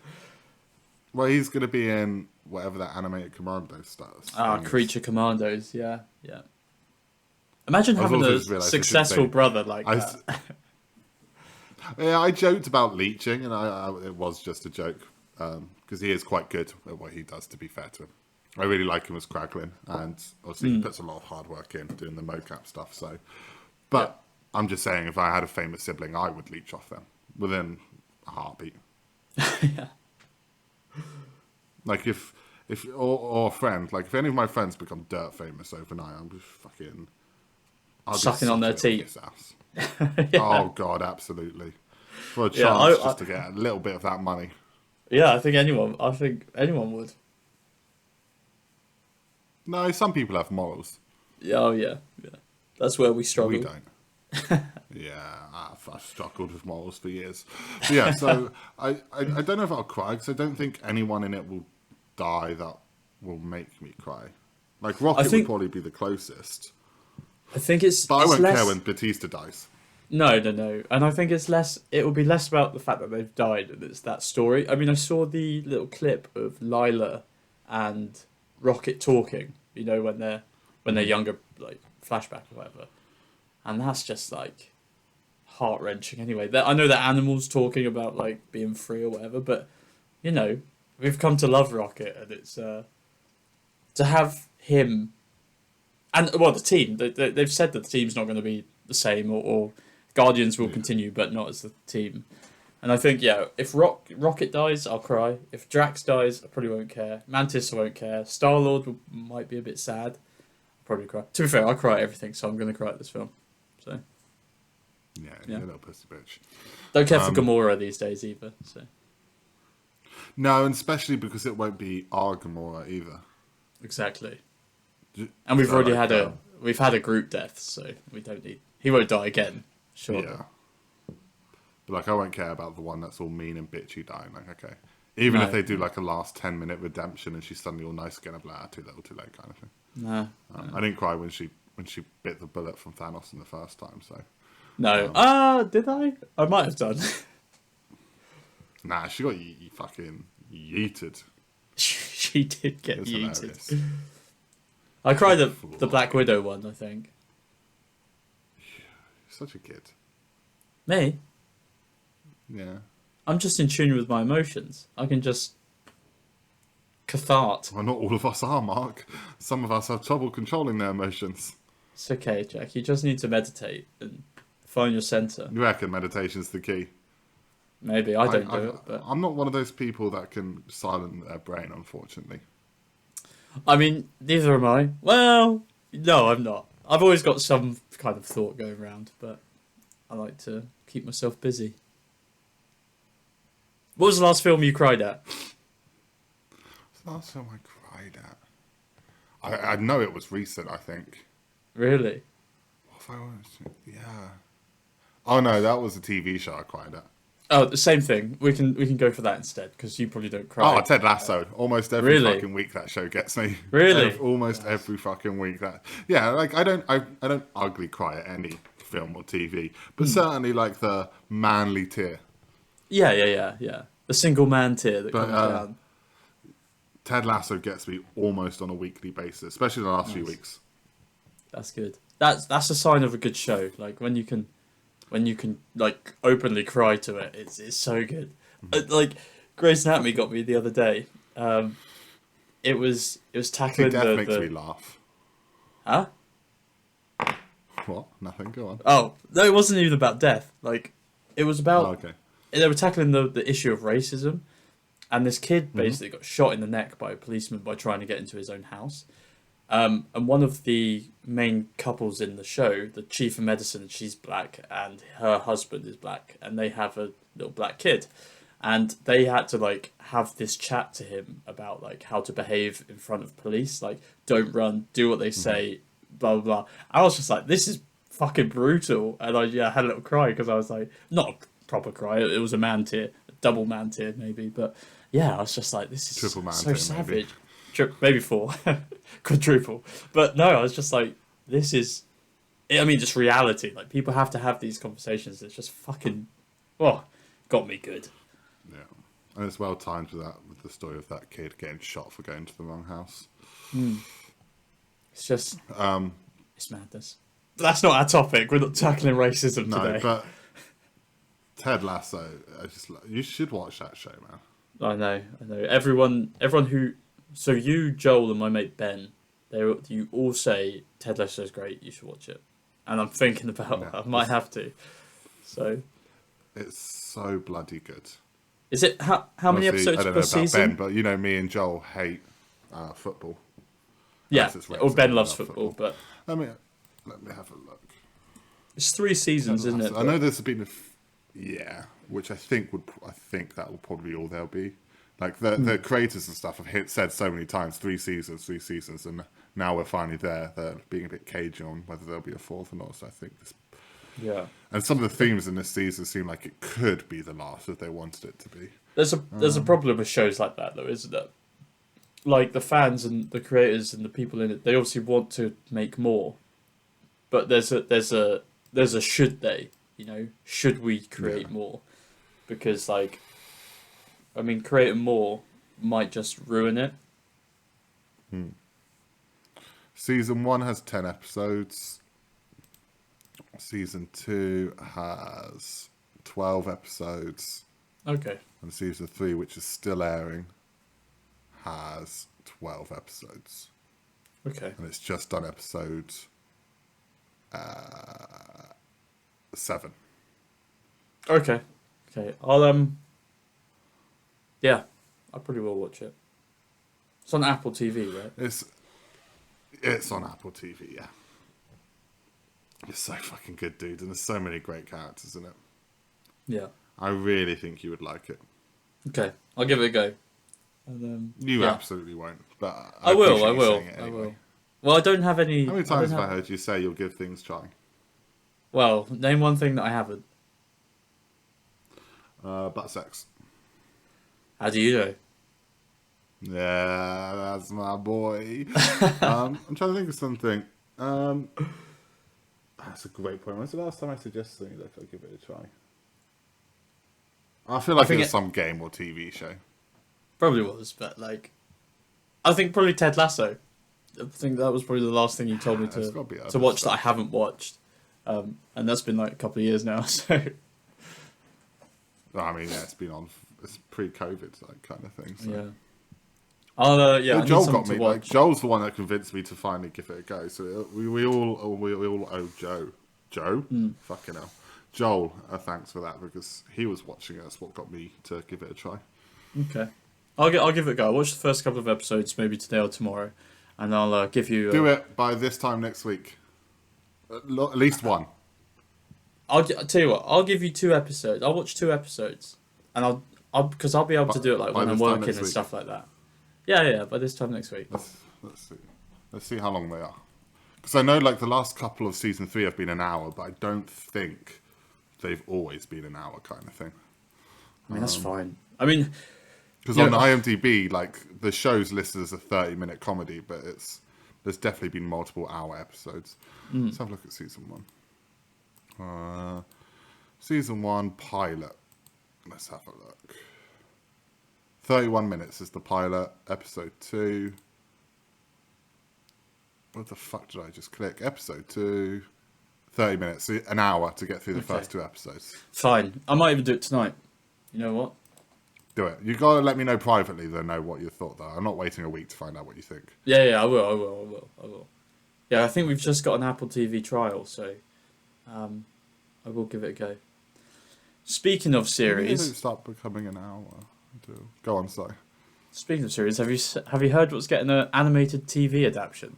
Well, he's going to be in whatever that animated commando starts. Creature Commandos, yeah. Imagine having also a just realised successful brother like that. Yeah, I joked about leeching, and it was just a joke, because he is quite good at what he does, to be fair to him. I really like him as Kraglin, and obviously he puts a lot of hard work in doing the mocap stuff. So, but I'm just saying, if I had a famous sibling, I would leech off them within a heartbeat. Yeah. Like if or a friend, like if any of my friends become dirt famous overnight, I'm just fucking Sucking on their teeth. Oh god, absolutely. For a chance just to get a little bit of that money. Yeah, I think anyone would. No, some people have morals. Oh yeah. That's where we struggle. We don't. Yeah, I've struggled with morals for years. But yeah, so I don't know if I'll cry, because I don't think anyone in it will die that will make me cry. Like Rocket would probably be the closest. I think it's. But I won't less... care when Batista dies. No, and I think it's less. It will be less about the fact that they've died and it's that story. I mean, I saw the little clip of Lila and Rocket talking. You know, when they're younger, like flashback or whatever, and that's just like heart wrenching. Anyway, I know that animals talking about like being free or whatever, but you know, we've come to love Rocket, and it's to have him. And, well, the team, they've said that the team's not going to be the same, or Guardians will continue, but not as the team. And I think, yeah, if Rocket dies, I'll cry. If Drax dies, I probably won't care. Mantis, I won't care. Star-Lord might be a bit sad. I'll probably cry. To be fair, I cry at everything, so I'm going to cry at this film. So. Yeah, you're a little pussy bitch. Don't care for Gamora these days either, so. No, and especially because it won't be our Gamora either. Exactly. And we've already had a group death, so we don't need. He won't die again, sure. Yeah. But like, I won't care about the one that's all mean and bitchy dying. Like, okay, even if they do like a last 10-minute redemption and she's suddenly all nice again, I'm like, too little, too late, kind of thing. No. I didn't cry when she bit the bullet from Thanos in the first time. So. No. Did I? I might have done. Nah, she got fucking yeeted. She did get yeeted. Hilarious. I cried at the Black Widow one, I think. You're such a kid. Me? Yeah. I'm just in tune with my emotions. I can just cathart. Well, not all of us are, Mark. Some of us have trouble controlling their emotions. It's okay, Jack. You just need to meditate and find your centre. You reckon meditation's the key? Maybe. I don't do it, but... I'm not one of those people that can silence their brain, unfortunately. I mean, neither am I. Well, no, I'm not. I've always got some kind of thought going around, but I like to keep myself busy. What was the last film you cried at? The last film I cried at? I know it was recent, I think. Really? Yeah. Oh no, that was a TV show I cried at. Oh, the same thing. We can go for that instead, because you probably don't cry. Oh, Ted Lasso. Almost every fucking week that show gets me. Really? Almost every fucking week that. Yeah, like I don't ugly cry at any film or TV, but certainly like the manly tear. Yeah. The single man tear that comes down. Ted Lasso gets me almost on a weekly basis, especially the last few weeks. That's good. That's a sign of a good show. Like when you can like openly cry to it, it's so good. Like Grey's Anatomy got me the other day. It was tackling death makes me laugh. Huh? What? Nothing. Go on. Oh no, it wasn't even about death. Like it was about. Oh, okay. They were tackling the issue of racism, and this kid basically got shot in the neck by a policeman by trying to get into his own house. And one of the main couples in the show, the chief of medicine, she's black, and her husband is black, and they have a little black kid. And they had to like have this chat to him about like how to behave in front of police, like don't run, do what they say, blah blah blah. I was just like, this is fucking brutal, and I had a little cry because I was like, not a proper cry, it was a man tear, a double man tear maybe, but yeah, I was just like, this is triple man so tear, savage. Maybe 4, quadruple. But no, I was just like, this is, I mean, just reality. Like people have to have these conversations. It's just fucking, got me good. Yeah. And it's well timed with that, with the story of that kid getting shot for going to the wrong house. It's just it's madness. But that's not our topic. We're not tackling racism today. No, but Ted Lasso, you should watch that show, man. I know. Everyone who, so you, Joel, and my mate Ben, you all say Ted Lasso is great. You should watch it, and I'm thinking about I might have to. So it's so bloody good. Is it how many episodes I don't per know season? about Ben, but you know, me and Joel hate football. Yeah, or Ben loves football, but let me have a look. It's 3 seasons, isn't it? I know there's been which I think that will probably be all there'll be. Like the creators and stuff have said so many times, 3 seasons, and now we're finally there. They're being a bit cagey on whether there'll be a 4th or not. So I think this. Yeah. And some of the themes in this season seem like it could be the last if they wanted it to be. There's a problem with shows like that, though, isn't there? Like the fans and the creators and the people in it, they obviously want to make more, but there's a should they, should we create more? Because creating more might just ruin it. Season 1 has 10 episodes. Season 2 has 12 episodes. Okay. And season 3, which is still airing, has 12 episodes. Okay. And it's just done episode 7. Okay. I'll yeah, I probably will watch it. It's on Apple TV, right? It's on Apple TV, yeah. It's so fucking good, dude, and there's so many great characters in it. Yeah. I really think you would like it. Okay, I'll give it a go. And, you absolutely won't, but I will. Anyway. Well, I don't have any. How many times have I heard you say you'll give things a try? Well, name one thing that I haven't. Butt sex. How do you know? Yeah, that's my boy. I'm trying to think of something. That's a great point. When's the last time I suggested something that I'll give it a try? I feel like it's some game or TV show. Probably was, but I think probably Ted Lasso. I think that was probably the last thing you told me to watch that I haven't watched, and that's been a couple of years now. So, I mean, it's been on. It's pre-COVID kind of thing. So. Yeah. Well, Joel got me. Joel's the one that convinced me to finally give it a go. So we all owe Joe. Fucking hell, Joel. Thanks for that because he was watching it. That's what got me to give it a try. Okay, I'll give it a go. I'll watch the first couple of episodes, maybe today or tomorrow, and I'll give you. Do it by this time next week. At least one. I'll tell you what. I'll give you 2 episodes. I'll watch 2 episodes, and because I'll be able to do it when I'm working and stuff like that. Yeah. By this time next week. Let's see how long they are. Because I know the last couple of season 3 have been an hour, but I don't think they've always been an hour kind of thing. I mean, that's fine. I mean, because on IMDb, the show's listed as a 30-minute comedy, but there's definitely been multiple hour episodes. Let's have a look at season 1. Season 1 pilot. Let's have a look. 31 minutes is the pilot. Episode 2. What the fuck did I just click? Episode 2. 30 minutes. An hour to get through the first 2 episodes. Fine. I might even do it tonight. You know what? Do it. You got to let me know privately, though, know what you thought, though. I'm not waiting a week to find out what you think. Yeah, I will. Yeah, I think we've just got an Apple TV trial, so I will give it a go. Speaking of series... Maybe start becoming an hour. Go on, sorry. Speaking of series, have you heard what's getting an animated TV adaptation?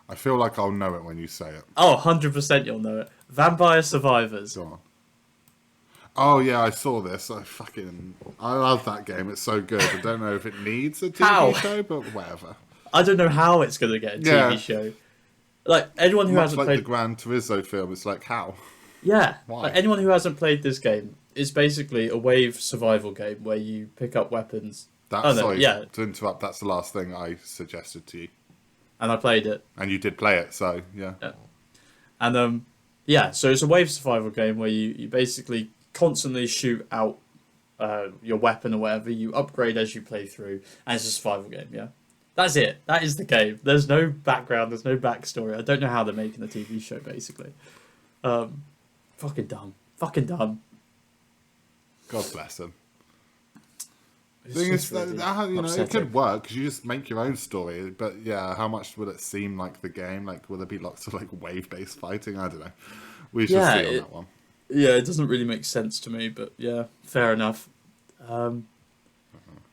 I feel like I'll know it when you say it. Oh, 100% you'll know it. Vampire Survivors. Go on. Oh, yeah, I saw this. I love that game. It's so good. I don't know if it needs a TV show, but whatever. I don't know how it's going to get a TV show. Anyone who hasn't played... the Gran Turismo film, it's how? Yeah. Why? Anyone who hasn't played this game, it's basically a wave survival game where you pick up weapons. To interrupt, that's the last thing I suggested to you. And I played it. And you did play it, so, yeah. And, so it's a wave survival game where you basically constantly shoot out your weapon or whatever. You upgrade as you play through, and it's a survival game. Yeah, that's it. That is the game. There's no background. There's no backstory. I don't know how they're making a TV show. Basically, fucking dumb. Fucking dumb. God bless them. It's Thing is, just really you know, it upsetting. could work because you just make your own story. But yeah, how much would it seem like the game? Like, will there be lots of like wave-based fighting? I don't know. We shall see on that one. Yeah, it doesn't really make sense to me, but yeah, fair enough.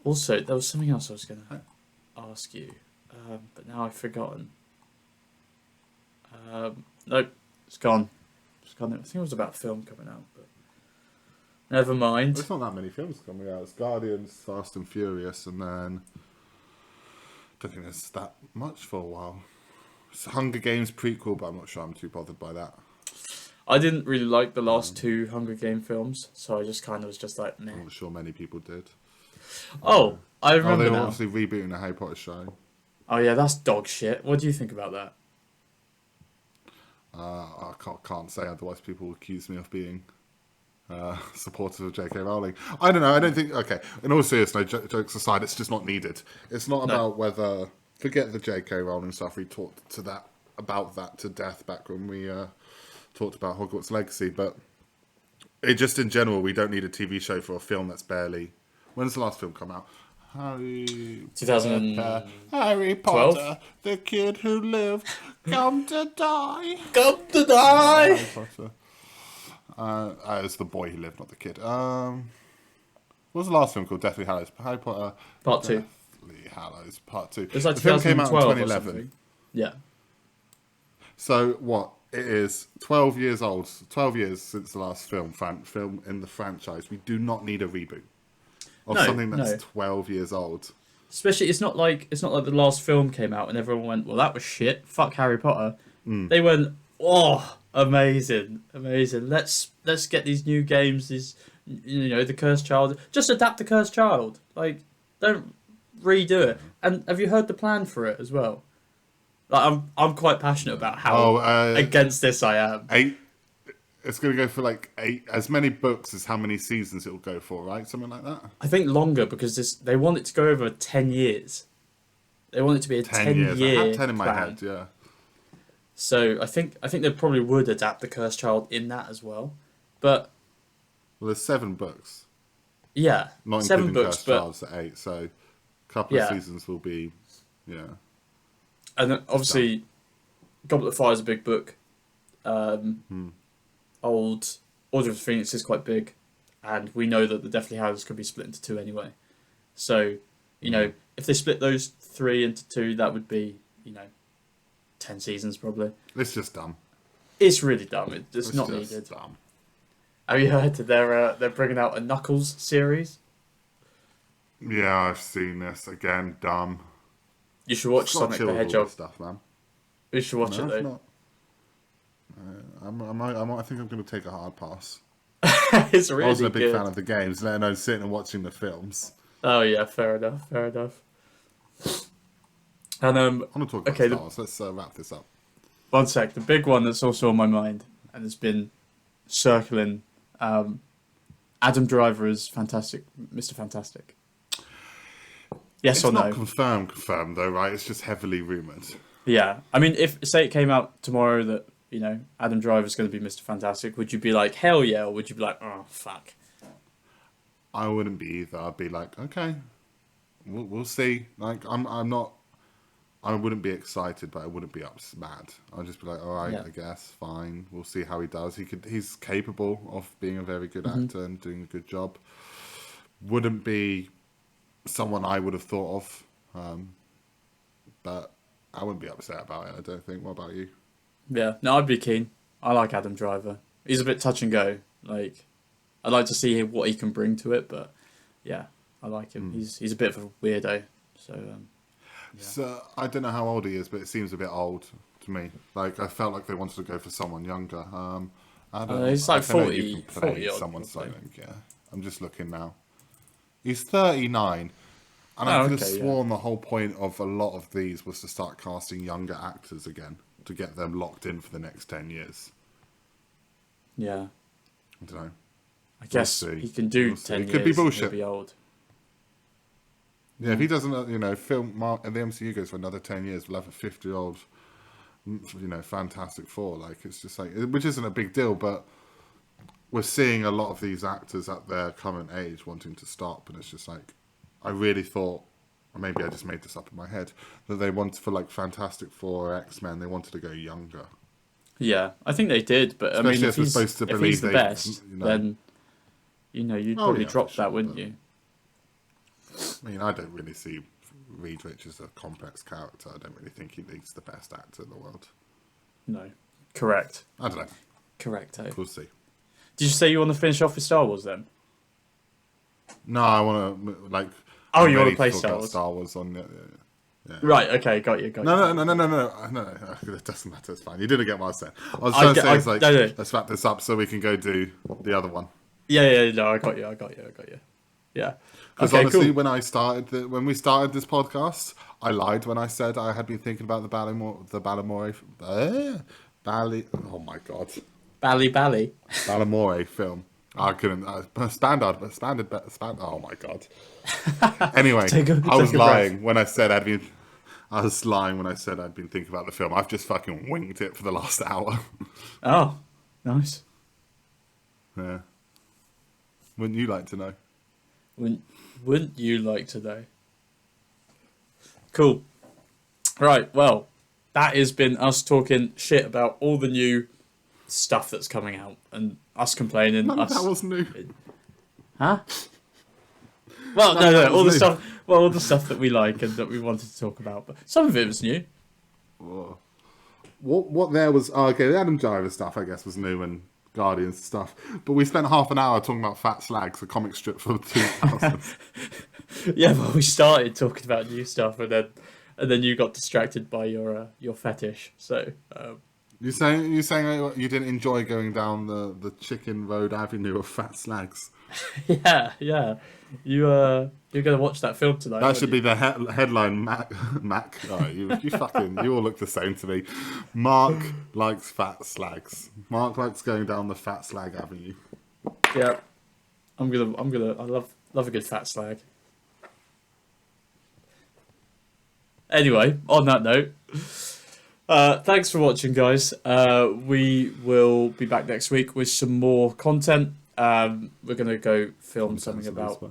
Also, there was something else I was going to ask you, but now I've forgotten. Nope, it's gone. It's gone. I think it was about film coming out, but never mind. There's not that many films coming out. It's Guardians, Fast and Furious, and then I don't think there's that much for a while. It's a Hunger Games prequel, but I'm not sure I'm too bothered by that. I didn't really like the last two Hunger Game films, so I just kind of was just like, meh. I'm not sure many people did. Oh, I remember they were now. obviously rebooting the Harry Potter show. Oh yeah, that's dog shit. What do you think about that? I can't say, otherwise people will accuse me of being supportive of J.K. Rowling. I don't know. I don't think. Okay, in all seriousness, jokes aside, it's just not needed. It's not about whether. Forget the J.K. Rowling stuff. We talked about that to death back when we talked about Hogwarts Legacy. But it just in general, we don't need a TV show for a film that's barely. When's the last film come out? Harry 2012? Harry Potter, the kid who lived, come to die. Come to die! Harry Potter. It's the boy who lived, not the kid. What was the last film called? Deathly Hallows. Harry Potter. Part 2. Deathly Hallows Part 2. It was like the film came out in 2012 or 2011. something. Yeah. So what? It is 12 years old. 12 years since the last film in the franchise. We do not need a reboot of something that's 12 years old. Especially, it's not like the last film came out and everyone went, "Well, that was shit. Fuck Harry Potter." They went, "Oh, amazing, amazing. Let's get these new games. These, the Cursed Child. Just adapt the Cursed Child. Like, don't redo it." And have you heard the plan for it as well? Like, I'm quite passionate about how against this I am. 8. It's going to go for like 8, as many books as how many seasons it'll go for, right? Something like that. I think longer because they want it to go over 10 years. They want it to be a 10 years. I have 10 in my head, yeah. So I think they probably would adapt the Cursed Child in that as well, but there's 7 books. Yeah, not 7 including books, Cursed but Child's at 8. So a couple of seasons will be, And then obviously, Goblet of Fire is a big book. Old Order of the Phoenix is quite big, and we know that the Deathly Hallows could be split into 2 anyway. So, if they split those 3 into 2, that would be, 10 seasons probably. It's just dumb. It's really dumb. It's not needed. Dumb. Have you heard that they're bringing out a Knuckles series? Yeah, I've seen this again. Dumb. You should watch Sonic the Hedgehog stuff, man. You should watch it though. Not. I think I'm going to take a hard pass. It's really good. I wasn't a big fan of the games, let alone sitting and watching the films. Oh yeah, fair enough. And I want to talk about Star Wars. Let's wrap this up. One sec. The big one that's also on my mind and has been circling. Adam Driver is fantastic, Mr. Fantastic. Yes or no? It's not confirmed though, right? It's just heavily rumoured. Yeah, I mean, if say it came out tomorrow that Adam Driver is going to be Mr. Fantastic, would you be like hell yeah, or would you be like oh fuck? I wouldn't be either. I'd be like okay, we'll see. Like I'm not. I wouldn't be excited, but I wouldn't be mad. I'd just be like, all right, I guess, fine. We'll see how he does. He's capable of being a very good actor and doing a good job. Wouldn't be someone I would have thought of, but I wouldn't be upset about it. I don't think. What about you? Yeah, no, I'd be keen. I like Adam Driver. He's a bit touch and go. Like, I'd like to see what he can bring to it, but yeah, I like him. He's a bit of a weirdo. So. So I don't know how old he is, but it seems a bit old to me. Like I felt like they wanted to go for someone younger. I don't know. He's like 40. 40 someone silent. Yeah, I'm just looking now. He's 39, and I could have sworn the whole point of a lot of these was to start casting younger actors again to get them locked in for the next 10 years. Yeah. I don't know. I guess see. he can do We'll see. 10 It years. could be and he'll bullshit. be old. Yeah, if he doesn't, film and the MCU goes for another 10 years, we'll have a 50-year-old, Fantastic Four. Like, it's just like, which isn't a big deal, but we're seeing a lot of these actors at their current age wanting to stop, and it's just like, I really thought, or maybe I just made this up in my head, that they wanted for like Fantastic Four or X-Men, they wanted to go younger. Yeah, I think they did, but Especially I mean, as we're supposed to if believe he's the they, best, then you'd probably drop for sure, that, wouldn't but- you? I mean, I don't really see Reed Rich as a complex character. I don't really think he's the best actor in the world. No, correct. I don't know. Correcto. We'll see. Did you say you want to finish off with Star Wars then? No, I want to like. Oh, I'm you wanna ready play talk Star about Wars? Star Wars on it. Yeah. Right. Okay. Got you. No. It doesn't matter. It's fine. You didn't get what I was saying. I was trying to say, it's like, no. let's wrap this up so we can go do the other one. Yeah. No, I got you. Yeah. Because Okay, honestly, cool. when we started this podcast, I lied when I said I had been thinking about the Ballamore, oh my god, Ballamore film. I couldn't. Standard. Oh my god. Anyway, I was lying when I said I'd been. I was lying when I said I'd been thinking about the film. I've just fucking winged it for the last hour. Oh, nice. Yeah. Wouldn't you like to know? Wouldn't you like to know? Cool. Right. Well, that has been us talking shit about all the new stuff that's coming out and us complaining. None of that was new. Huh? Well, No, no, that all was the new. stuff. Well, all the stuff that we like and that we wanted to talk about, but some of it was new. Oh. What there was? Oh, okay, the Adam Driver stuff, I guess, was new and Guardians stuff. But we spent half an hour talking about Fat Slags, a comic strip from 2000. Yeah, well, we started talking about new stuff, and then you got distracted by your fetish. So You saying you didn't enjoy going down the Chicken Road Avenue of Fat Slags? yeah, you're gonna watch that film tonight. That should be the headline. Mac. Oh, you all look the same to me. Mark likes Fat Slags. Mark likes going down the Fat Slag Avenue. Yeah, I love a good fat slag. Anyway, on that note, thanks for watching, guys. We will be back next week with some more content. We're gonna go film something about.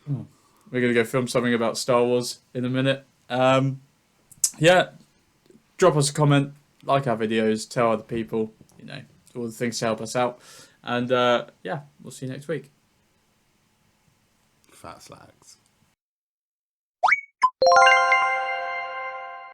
We're gonna go film something about Star Wars in a minute. Yeah, drop us a comment, like our videos, tell other people. All the things to help us out. And yeah, we'll see you next week. Fat Slags.